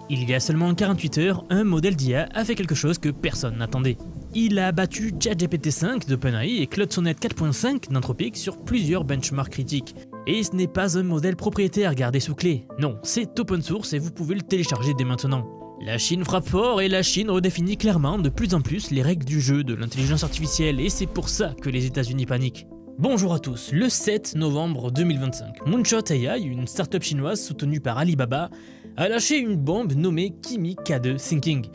Il y a seulement 48 heures, un modèle d'IA a fait quelque chose que personne n'attendait. Il a battu ChatGPT 5 d'OpenAI et Claude Sonnet 4.5 d'Anthropic sur plusieurs benchmarks critiques. Et ce n'est pas un modèle propriétaire gardé sous clé, non, c'est open source et vous pouvez le télécharger dès maintenant. La Chine frappe fort et la Chine redéfinit clairement de plus en plus les règles du jeu de l'intelligence artificielle et c'est pour ça que les États-Unis paniquent. Bonjour à tous, le 7 novembre 2025, Moonshot AI, une startup chinoise soutenue par Alibaba, a lâché une bombe nommée Kimi K2 Thinking.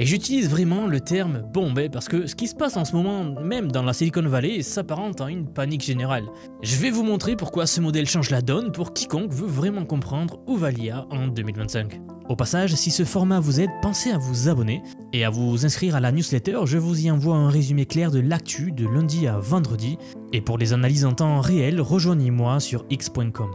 Et j'utilise vraiment le terme bombe parce que ce qui se passe en ce moment, même dans la Silicon Valley, s'apparente à une panique générale. Je vais vous montrer pourquoi ce modèle change la donne pour quiconque veut vraiment comprendre où va l'IA en 2025. Au passage, si ce format vous aide, pensez à vous abonner et à vous inscrire à la newsletter, je vous y envoie un résumé clair de l'actu de lundi à vendredi. Et pour les analyses en temps réel, rejoignez-moi sur x.com.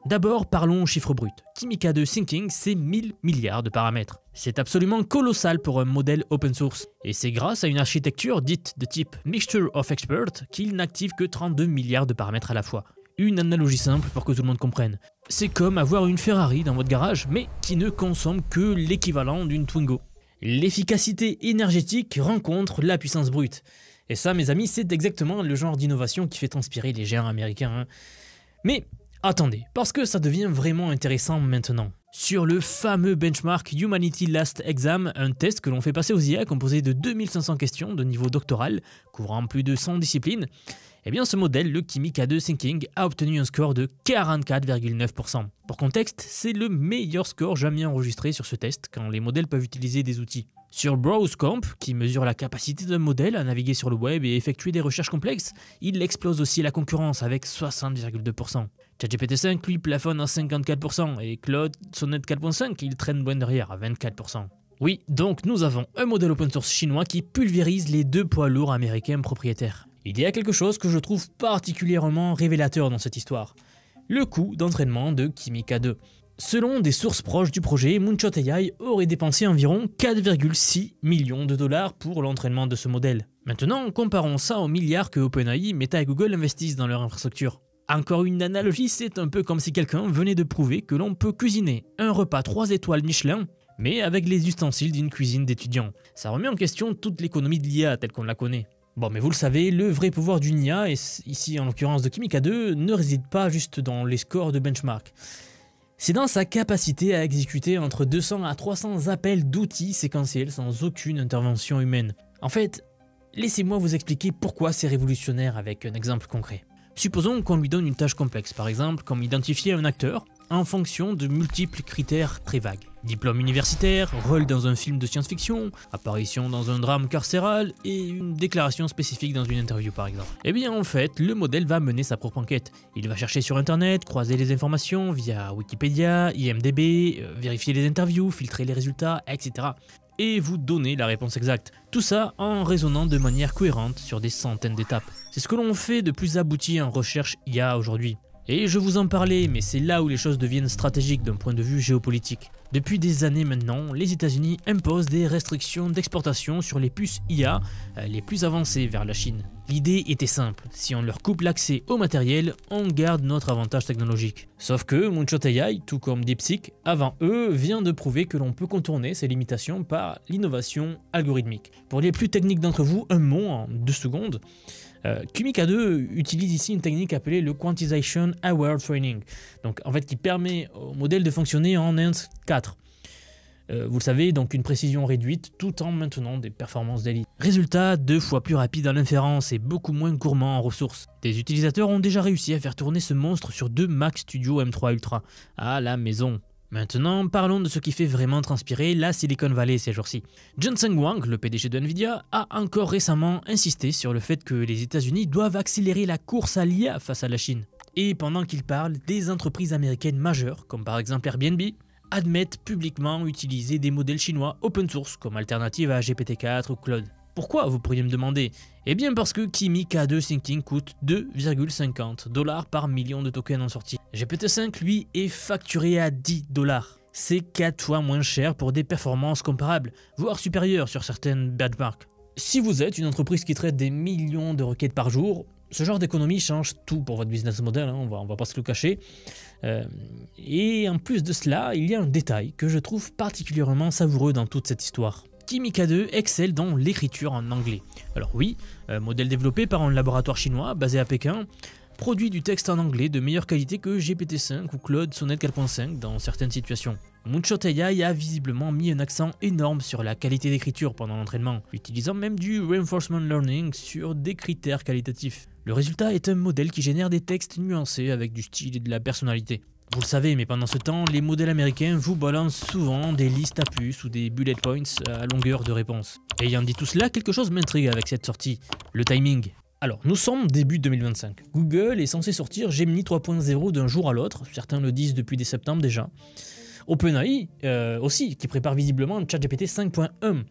D'abord, parlons chiffres bruts. Kimi K2 Thinking, c'est 1000 milliards de paramètres. C'est absolument colossal pour un modèle open source. Et c'est grâce à une architecture dite de type Mixture of Experts qu'il n'active que 32 milliards de paramètres à la fois. Une analogie simple pour que tout le monde comprenne. C'est comme avoir une Ferrari dans votre garage, mais qui ne consomme que l'équivalent d'une Twingo. L'efficacité énergétique rencontre la puissance brute. Et ça, mes amis, c'est exactement le genre d'innovation qui fait transpirer les géants américains. Mais attendez, parce que ça devient vraiment intéressant maintenant. Sur le fameux benchmark Humanity Last Exam, un test que l'on fait passer aux IA composé de 2500 questions de niveau doctoral, couvrant plus de 100 disciplines, eh bien ce modèle, le Kimi K2 Thinking, a obtenu un score de 44,9%. Pour contexte, c'est le meilleur score jamais enregistré sur ce test quand les modèles peuvent utiliser des outils. Sur BrowseComp, qui mesure la capacité d'un modèle à naviguer sur le web et effectuer des recherches complexes, il explose aussi la concurrence avec 60,2%. ChatGPT 5 lui plafonne à 54% et Claude Sonnet 4.5 il traîne loin derrière à 24%. Oui, donc nous avons un modèle open source chinois qui pulvérise les deux poids lourds américains propriétaires. Il y a quelque chose que je trouve particulièrement révélateur dans cette histoire. Le coût d'entraînement de Kimi K2. Selon des sources proches du projet, Moonshot AI aurait dépensé environ 4,6 millions de dollars pour l'entraînement de ce modèle. Maintenant, comparons ça aux milliards que OpenAI, Meta et Google investissent dans leur infrastructure. Encore une analogie, c'est un peu comme si quelqu'un venait de prouver que l'on peut cuisiner un repas 3 étoiles Michelin, mais avec les ustensiles d'une cuisine d'étudiant. Ça remet en question toute l'économie de l'IA telle qu'on la connaît. Bon, mais vous le savez, le vrai pouvoir d'une IA, et ici en l'occurrence de Kimi K2, ne réside pas juste dans les scores de benchmark. C'est dans sa capacité à exécuter entre 200 à 300 appels d'outils séquentiels sans aucune intervention humaine. En fait, laissez-moi vous expliquer pourquoi c'est révolutionnaire avec un exemple concret. Supposons qu'on lui donne une tâche complexe, par exemple comme identifier un acteur en fonction de multiples critères très vagues. Diplôme universitaire, rôle dans un film de science-fiction, apparition dans un drame carcéral et une déclaration spécifique dans une interview par exemple. Eh bien en fait, le modèle va mener sa propre enquête. Il va chercher sur internet, croiser les informations via Wikipédia, IMDb, vérifier les interviews, filtrer les résultats, etc. Et vous donner la réponse exacte. Tout ça en raisonnant de manière cohérente sur des centaines d'étapes. C'est ce que l'on fait de plus abouti en recherche IA aujourd'hui. Et je vous en parlais, mais c'est là où les choses deviennent stratégiques d'un point de vue géopolitique. Depuis des années maintenant, les États-Unis imposent des restrictions d'exportation sur les puces IA les plus avancées vers la Chine. L'idée était simple, si on leur coupe l'accès au matériel, on garde notre avantage technologique. Sauf que Moonshot AI, tout comme DeepSeek, avant eux, vient de prouver que l'on peut contourner ces limitations par l'innovation algorithmique. Pour les plus techniques d'entre vous, un mot en 2 secondes. Kimi K2 utilise ici une technique appelée le Quantization Aware Training, donc en fait qui permet au modèle de fonctionner en int 4. Vous le savez, donc une précision réduite tout en maintenant des performances d'élite. Résultat, 2 fois plus rapide à l'inférence et beaucoup moins gourmand en ressources. Des utilisateurs ont déjà réussi à faire tourner ce monstre sur 2 Mac Studio M3 Ultra à la maison. Maintenant, parlons de ce qui fait vraiment transpirer la Silicon Valley ces jours-ci. Jensen Huang, le PDG de Nvidia, a encore récemment insisté sur le fait que les États-Unis doivent accélérer la course à l'IA face à la Chine. Et pendant qu'il parle, des entreprises américaines majeures, comme par exemple Airbnb, admettent publiquement utiliser des modèles chinois open source comme alternative à GPT-4 ou Claude. Pourquoi, vous pourriez me demander? Eh bien parce que Kimi K2 Thinking coûte 2,50 $ par million de tokens en sortie. GPT-5 lui est facturé à 10 $. C'est 4 fois moins cher pour des performances comparables, voire supérieures sur certaines benchmarks. Si vous êtes une entreprise qui traite des millions de requêtes par jour, Ce genre d'économie change tout pour votre business model, hein, on va pas se le cacher. Et en plus de cela, il y a un détail que je trouve particulièrement savoureux dans toute cette histoire. Kimi K2 excelle dans l'écriture en anglais. Alors oui, modèle développé par un laboratoire chinois basé à Pékin, produit du texte en anglais de meilleure qualité que GPT-5 ou Claude Sonnet 4.5 dans certaines situations. Moonshot AI a visiblement mis un accent énorme sur la qualité d'écriture pendant l'entraînement, utilisant même du reinforcement learning sur des critères qualitatifs. Le résultat est un modèle qui génère des textes nuancés avec du style et de la personnalité. Vous le savez, mais pendant ce temps, les modèles américains vous balancent souvent des listes à puces ou des bullet points à longueur de réponse. Ayant dit tout cela, quelque chose m'intrigue avec cette sortie, le timing. Alors, nous sommes début 2025. Google est censé sortir Gemini 3.0 d'un jour à l'autre, certains le disent depuis dès septembre déjà. OpenAI aussi, qui prépare visiblement ChatGPT 5.1.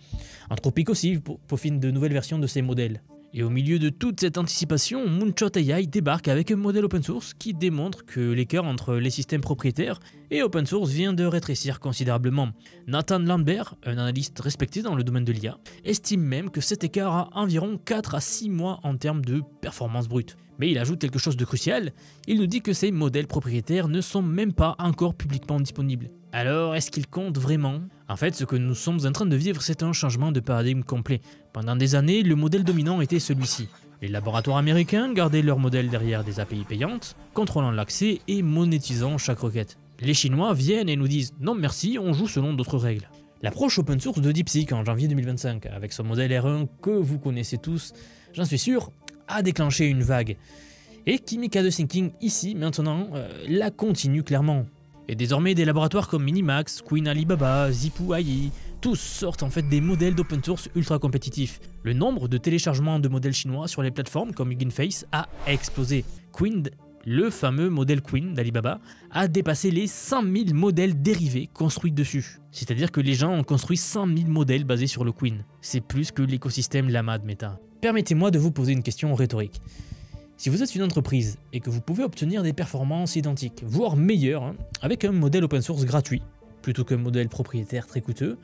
Anthropic aussi peaufine de nouvelles versions de ses modèles. Et au milieu de toute cette anticipation, Moonshot AI débarque avec un modèle open source qui démontre que l'écart entre les systèmes propriétaires et open source vient de rétrécir considérablement. Nathan Lambert, un analyste respecté dans le domaine de l'IA, estime même que cet écart a environ 4 à 6 mois en termes de performance brute. Mais il ajoute quelque chose de crucial, il nous dit que ces modèles propriétaires ne sont même pas encore publiquement disponibles. Alors, est-ce qu'ils comptent vraiment? En fait, ce que nous sommes en train de vivre, c'est un changement de paradigme complet. Pendant des années, le modèle dominant était celui-ci. Les laboratoires américains gardaient leur modèle derrière des API payantes, contrôlant l'accès et monétisant chaque requête. Les Chinois viennent et nous disent « Non merci, on joue selon d'autres règles ». L'approche open source de DeepSeek en janvier 2025, avec son modèle R1 que vous connaissez tous, j'en suis sûr, a déclenché une vague. Et Kimi K2 Thinking ici, maintenant, la continue clairement. Et désormais, des laboratoires comme Minimax, Queen Alibaba, Zipou AI, tous sortent en fait des modèles d'open source ultra compétitifs. Le nombre de téléchargements de modèles chinois sur les plateformes comme Hugging Face a explosé. Queen, le fameux modèle Queen d'Alibaba, a dépassé les 100 000 modèles dérivés construits dessus. C'est-à-dire que les gens ont construit 100 000 modèles basés sur le Queen. C'est plus que l'écosystème Llama de Meta. Permettez-moi de vous poser une question rhétorique. Si vous êtes une entreprise et que vous pouvez obtenir des performances identiques, voire meilleures, avec un modèle open source gratuit, plutôt qu'un modèle propriétaire très coûteux,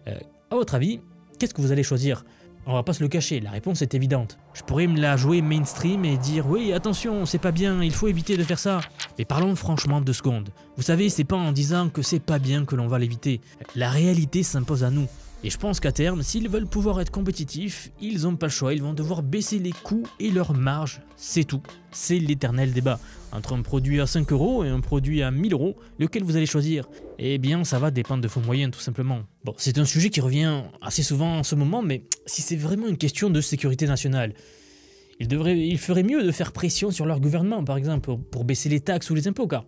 à votre avis, qu'est-ce que vous allez choisir? On va pas se le cacher, la réponse est évidente. Je pourrais me la jouer mainstream et dire oui, attention, c'est pas bien, il faut éviter de faire ça. Mais parlons franchement 2 secondes. Vous savez, c'est pas en disant que c'est pas bien que l'on va l'éviter. La réalité s'impose à nous. Et je pense qu'à terme, s'ils veulent pouvoir être compétitifs, ils n'ont pas le choix, ils vont devoir baisser les coûts et leurs marges, c'est tout. C'est l'éternel débat. Entre un produit à 5 € et un produit à 1000 €, lequel vous allez choisir? Eh bien, ça va dépendre de vos moyens, tout simplement. Bon, c'est un sujet qui revient assez souvent en ce moment, mais si c'est vraiment une question de sécurité nationale, il ferait mieux de faire pression sur leur gouvernement, par exemple, pour baisser les taxes ou les impôts, car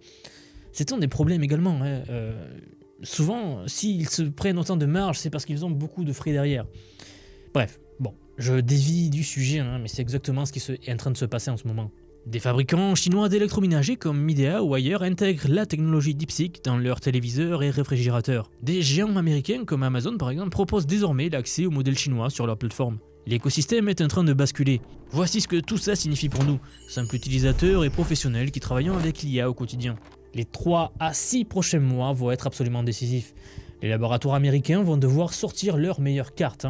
c'est un des problèmes également. Souvent, s'ils se prennent autant de marge, c'est parce qu'ils ont beaucoup de frais derrière. Bref, bon, je dévie du sujet, mais c'est exactement ce qui est en train de se passer en ce moment. Des fabricants chinois d'électroménager comme Midea ou ailleurs intègrent la technologie DeepSeek dans leurs téléviseurs et réfrigérateurs. Des géants américains comme Amazon par exemple proposent désormais l'accès aux modèles chinois sur leur plateforme. L'écosystème est en train de basculer. Voici ce que tout ça signifie pour nous, simples utilisateurs et professionnels qui travaillons avec l'IA au quotidien. Les 3 à 6 prochains mois vont être absolument décisifs. Les laboratoires américains vont devoir sortir leurs meilleures cartes.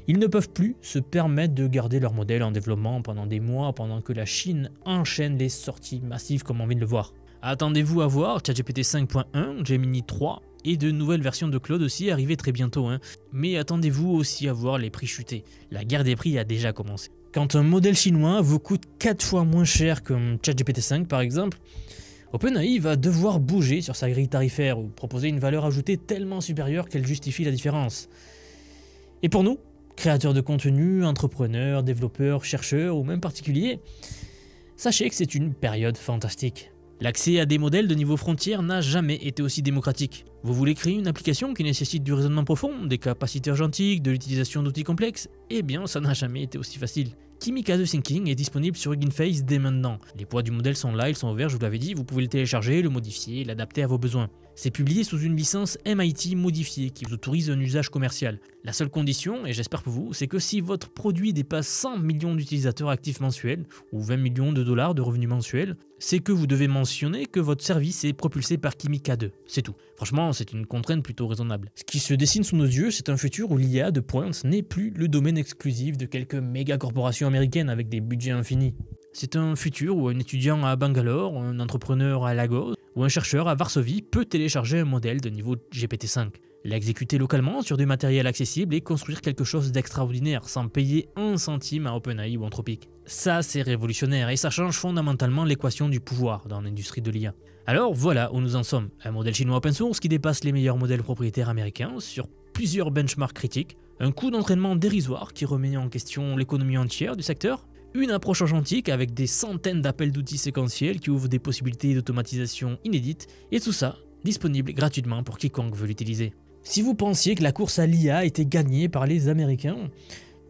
Ils ne peuvent plus se permettre de garder leur modèle en développement pendant des mois pendant que la Chine enchaîne les sorties massives comme on vient de le voir. Attendez-vous à voir ChatGPT 5.1, Gemini 3 et de nouvelles versions de Claude aussi arriver très bientôt. Mais attendez-vous aussi à voir les prix chuter. La guerre des prix a déjà commencé. Quand un modèle chinois vous coûte 4 fois moins cher qu'un ChatGPT 5 par exemple, OpenAI va devoir bouger sur sa grille tarifaire ou proposer une valeur ajoutée tellement supérieure qu'elle justifie la différence. Et pour nous, créateurs de contenu, entrepreneurs, développeurs, chercheurs ou même particuliers, sachez que c'est une période fantastique. L'accès à des modèles de niveau frontière n'a jamais été aussi démocratique. Vous voulez créer une application qui nécessite du raisonnement profond, des capacités argentiques, de l'utilisation d'outils complexes? Eh bien, ça n'a jamais été aussi facile. Kimi K2 Thinking est disponible sur Hugging Face dès maintenant. Les poids du modèle sont là, ils sont ouverts, je vous l'avais dit, vous pouvez le télécharger, le modifier, l'adapter à vos besoins. C'est publié sous une licence MIT modifiée qui vous autorise un usage commercial. La seule condition, et j'espère pour vous, c'est que si votre produit dépasse 100 millions d'utilisateurs actifs mensuels ou 20 millions de dollars de revenus mensuels, c'est que vous devez mentionner que votre service est propulsé par Kimi K2. C'est tout. Franchement, c'est une contrainte plutôt raisonnable. Ce qui se dessine sous nos yeux, c'est un futur où l'IA de pointe n'est plus le domaine exclusif de quelques méga corporations américaines avec des budgets infinis. C'est un futur où un étudiant à Bangalore, un entrepreneur à Lagos ou un chercheur à Varsovie peut télécharger un modèle de niveau GPT-5, l'exécuter localement sur du matériel accessible et construire quelque chose d'extraordinaire sans payer un centime à OpenAI ou Anthropic. Ça, c'est révolutionnaire et ça change fondamentalement l'équation du pouvoir dans l'industrie de l'IA. Alors voilà où nous en sommes. Un modèle chinois open source qui dépasse les meilleurs modèles propriétaires américains sur plusieurs benchmarks critiques, un coût d'entraînement dérisoire qui remet en question l'économie entière du secteur, une approche agentique avec des centaines d'appels d'outils séquentiels qui ouvrent des possibilités d'automatisation inédites, et tout ça disponible gratuitement pour quiconque veut l'utiliser. Si vous pensiez que la course à l'IA était gagnée par les Américains,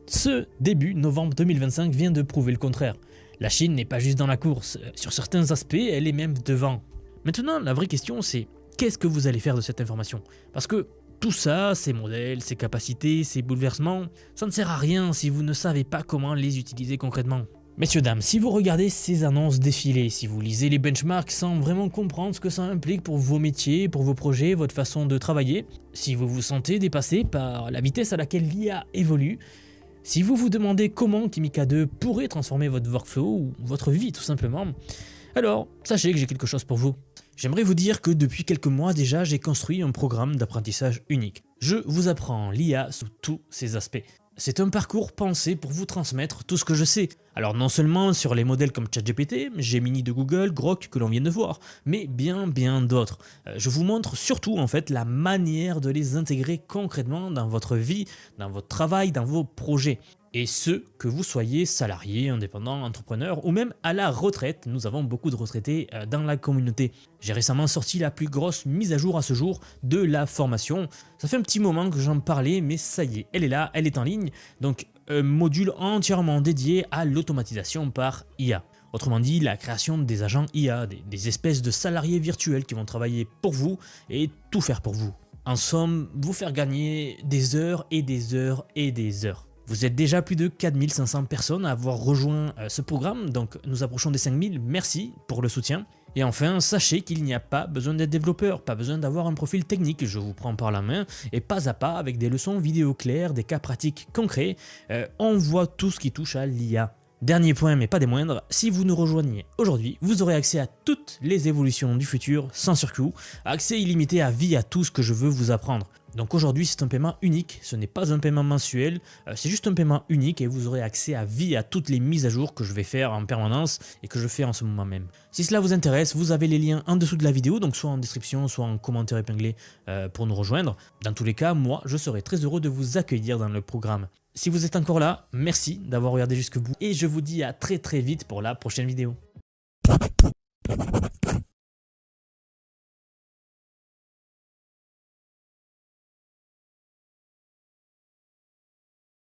ce début novembre 2025 vient de prouver le contraire. La Chine n'est pas juste dans la course, sur certains aspects elle est même devant. Maintenant la vraie question c'est, qu'est-ce que vous allez faire de cette information? Parce que tout ça, ces modèles, ces capacités, ces bouleversements, ça ne sert à rien si vous ne savez pas comment les utiliser concrètement. Messieurs, dames, si vous regardez ces annonces défiler, si vous lisez les benchmarks sans vraiment comprendre ce que ça implique pour vos métiers, pour vos projets, votre façon de travailler, si vous vous sentez dépassé par la vitesse à laquelle l'IA évolue, si vous vous demandez comment Kimika 2 pourrait transformer votre workflow ou votre vie tout simplement, alors sachez que j'ai quelque chose pour vous. J'aimerais vous dire que depuis quelques mois déjà, j'ai construit un programme d'apprentissage unique. Je vous apprends l'IA sous tous ses aspects. C'est un parcours pensé pour vous transmettre tout ce que je sais. Alors non seulement sur les modèles comme ChatGPT, Gemini de Google, Grok que l'on vient de voir, mais bien d'autres. Je vous montre surtout en fait la manière de les intégrer concrètement dans votre vie, dans votre travail, dans vos projets. Et ce, que vous soyez salarié, indépendant, entrepreneur ou même à la retraite, nous avons beaucoup de retraités dans la communauté. J'ai récemment sorti la plus grosse mise à jour à ce jour de la formation. Ça fait un petit moment que j'en parlais, mais ça y est, elle est là, elle est en ligne. Donc un module entièrement dédié à l'automatisation par IA. Autrement dit, la création des agents IA, des espèces de salariés virtuels qui vont travailler pour vous et tout faire pour vous. En somme, vous faire gagner des heures et des heures et des heures. Vous êtes déjà plus de 4500 personnes à avoir rejoint ce programme, donc nous approchons des 5000, merci pour le soutien. Et enfin, sachez qu'il n'y a pas besoin d'être développeur, pas besoin d'avoir un profil technique, je vous prends par la main, et pas à pas avec des leçons vidéo claires, des cas pratiques concrets, on voit tout ce qui touche à l'IA. Dernier point mais pas des moindres, si vous nous rejoignez aujourd'hui, vous aurez accès à toutes les évolutions du futur sans surcoût, accès illimité à vie à tout ce que je veux vous apprendre. Donc aujourd'hui c'est un paiement unique, ce n'est pas un paiement mensuel, c'est juste un paiement unique et vous aurez accès à vie à toutes les mises à jour que je vais faire en permanence et que je fais en ce moment même. Si cela vous intéresse, vous avez les liens en dessous de la vidéo, donc soit en description, soit en commentaire épinglé pour nous rejoindre. Dans tous les cas, moi je serai très heureux de vous accueillir dans le programme. Si vous êtes encore là, merci d'avoir regardé jusqu'au bout et je vous dis à très vite pour la prochaine vidéo.